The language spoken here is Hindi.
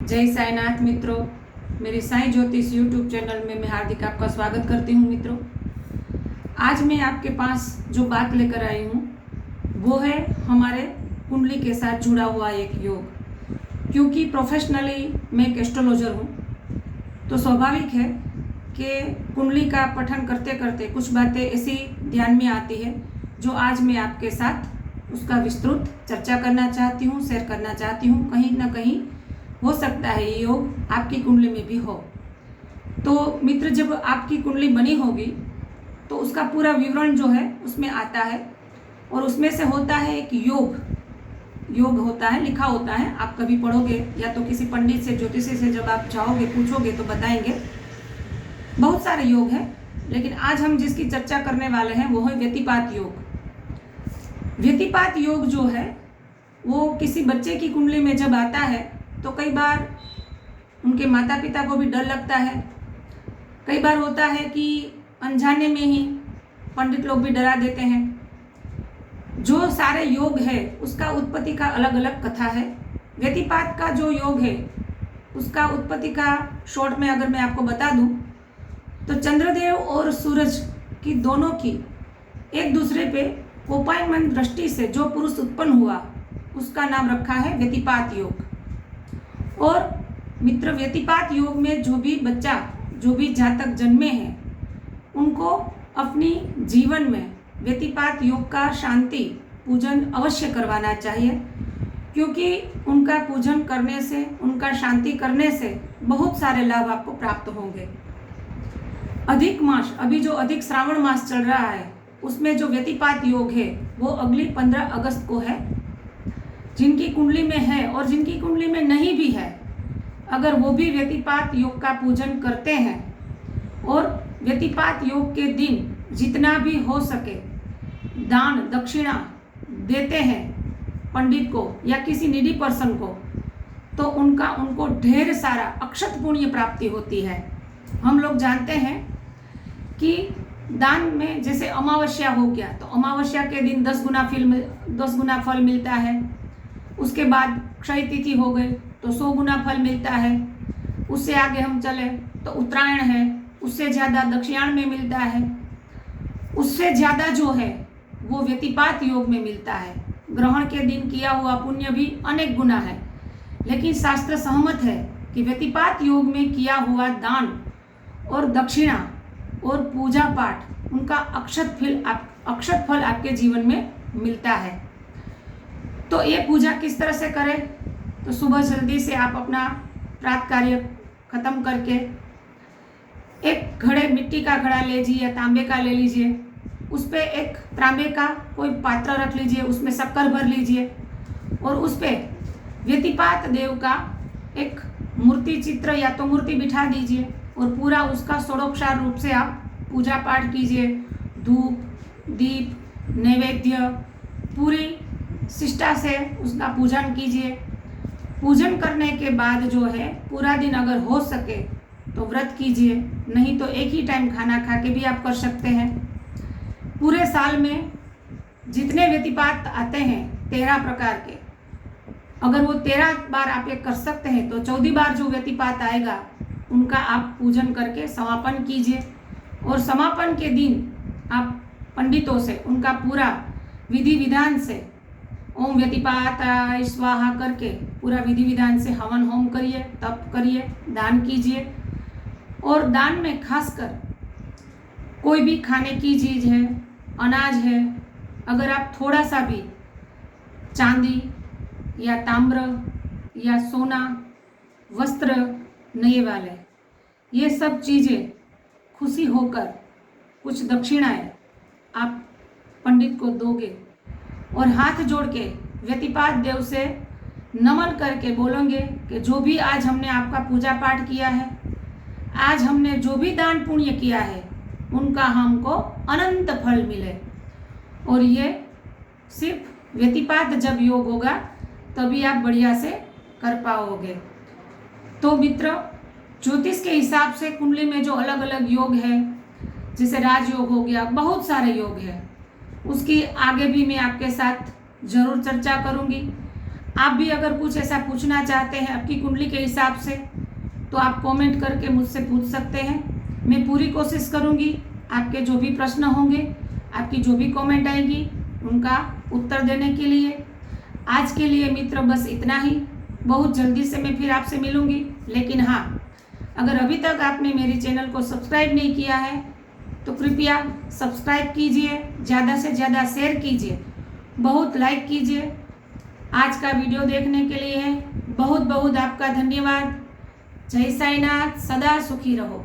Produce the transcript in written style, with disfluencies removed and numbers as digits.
जय साईनाथ मित्रों, मेरी साईं ज्योतिष यूट्यूब चैनल में मैं हार्दिक आपका स्वागत करती हूँ। मित्रों, आज मैं आपके पास जो बात लेकर आई हूँ वो है हमारे कुंडली के साथ जुड़ा हुआ एक योग। क्योंकि प्रोफेशनली मैं एक एस्ट्रोलॉजर हूँ, तो स्वाभाविक है कि कुंडली का पठन करते करते कुछ बातें ऐसी ध्यान में आती है जो आज मैं आपके साथ उसका विस्तृत चर्चा करना चाहती हूँ, शेयर करना चाहती हूँ। कहीं ना कहीं हो सकता है ये योग आपकी कुंडली में भी हो। तो मित्र, जब आपकी कुंडली बनी होगी तो उसका पूरा विवरण जो है उसमें आता है और उसमें से होता है एक योग होता है, लिखा होता है। आप कभी पढ़ोगे या तो किसी पंडित से, ज्योतिषी से जब आप चाहोगे, पूछोगे तो बताएंगे। बहुत सारे योग हैं, लेकिन आज हम जिसकी चर्चा करने वाले हैं वो है व्यतिपात योग। व्यतिपात योग जो है वो किसी बच्चे की कुंडली में जब आता है तो कई बार उनके माता पिता को भी डर लगता है। कई बार होता है कि अनजाने में ही पंडित लोग भी डरा देते हैं। जो सारे योग है उसका उत्पत्ति का अलग अलग कथा है। व्यतिपात का जो योग है उसका उत्पत्ति का शॉर्ट में अगर मैं आपको बता दूं तो चंद्रदेव और सूरज की दोनों की एक दूसरे पे कोपायमान दृष्टि से जो पुरुष उत्पन्न हुआ उसका नाम रखा है व्यतिपात योग। और मित्र, व्यतिपात योग में जो भी बच्चा, जो भी जातक जन्मे हैं उनको अपनी जीवन में व्यतिपात योग का शांति पूजन अवश्य करवाना चाहिए। क्योंकि उनका पूजन करने से, उनका शांति करने से बहुत सारे लाभ आपको प्राप्त होंगे। अधिक मास, अभी जो अधिक श्रावण मास चल रहा है उसमें जो व्यतिपात योग है वो अगली 15 अगस्त को है। जिनकी कुंडली में है और जिनकी कुंडली में नहीं भी है, अगर वो भी व्यतिपात योग का पूजन करते हैं और व्यतिपात योग के दिन जितना भी हो सके दान दक्षिणा देते हैं पंडित को या किसी निडी पर्सन को, तो उनको ढेर सारा अक्षत पुण्य प्राप्ति होती है। हम लोग जानते हैं कि दान में जैसे अमावस्या हो गया तो अमावस्या के दिन 10 गुना फल मिलता है। उसके बाद क्षय तिथि हो गई तो 100 गुना फल मिलता है। उससे आगे हम चले तो उत्तरायण है, उससे ज़्यादा दक्षिणायन में मिलता है। उससे ज़्यादा जो है वो व्यतिपात योग में मिलता है। ग्रहण के दिन किया हुआ पुण्य भी अनेक गुना है, लेकिन शास्त्र सहमत है कि व्यतिपात योग में किया हुआ दान और दक्षिणा और पूजा पाठ, उनका अक्षत फल आपके जीवन में मिलता है। तो ये पूजा किस तरह से करें? तो सुबह जल्दी से आप अपना प्रातः कार्य खत्म करके एक घड़े, मिट्टी का घड़ा ले लीजिए या तांबे का ले लीजिए। उस पर एक तांबे का कोई पात्र रख लीजिए, उसमें शक्कर भर लीजिए और उस पर व्यतिपात देव का एक मूर्ति चित्र या तो मूर्ति बिठा दीजिए और पूरा उसका षोडोपचार रूप से आप पूजा पाठ कीजिए। धूप, दीप, नैवेद्य पूरी शिष्टा से उसका पूजन कीजिए। पूजन करने के बाद जो है पूरा दिन अगर हो सके तो व्रत कीजिए, नहीं तो एक ही टाइम खाना खा के भी आप कर सकते हैं। पूरे साल में जितने व्यतिपात आते हैं 13 प्रकार के, अगर वो 13 बार आप ये कर सकते हैं तो 14 बार जो व्यतिपात आएगा उनका आप पूजन करके समापन कीजिए। और समापन के दिन आप पंडितों से उनका पूरा विधि विधान से ओम व्यतिपाताय स्वाहा करके पूरा विधि विधान से हवन होम करिए, तप करिए, दान कीजिए। और दान में खासकर कोई भी खाने की चीज़ है, अनाज है, अगर आप थोड़ा सा भी चांदी या ताम्र या सोना, वस्त्र, नए वाले, ये सब चीज़ें खुशी होकर कुछ दक्षिणाएं आप पंडित को दोगे और हाथ जोड़ के व्यतिपात देव से नमन करके बोलेंगे कि जो भी आज हमने आपका पूजा पाठ किया है, आज हमने जो भी दान पुण्य किया है, उनका हमको अनंत फल मिले। और ये सिर्फ व्यतिपात जब योग होगा तभी आप बढ़िया से कर पाओगे। तो मित्र, ज्योतिष के हिसाब से कुंडली में जो अलग अलग योग है, जैसे राजयोग हो गया, बहुत सारे योग है, उसकी आगे भी मैं आपके साथ जरूर चर्चा करूंगी। आप भी अगर कुछ ऐसा पूछना चाहते हैं आपकी कुंडली के हिसाब से तो आप कमेंट करके मुझसे पूछ सकते हैं। मैं पूरी कोशिश करूंगी आपके जो भी प्रश्न होंगे, आपकी जो भी कमेंट आएगी उनका उत्तर देने के लिए। आज के लिए मित्र बस इतना ही। बहुत जल्दी से मैं फिर आपसे मिलूंगी। लेकिन हाँ, अगर अभी तक आपने मेरे चैनल को सब्सक्राइब नहीं किया है तो कृपया सब्सक्राइब कीजिए, ज़्यादा से ज़्यादा शेयर कीजिए, बहुत लाइक कीजिए। आज का वीडियो देखने के लिए बहुत बहुत आपका धन्यवाद। जय साईनाथ, सदा सुखी रहो।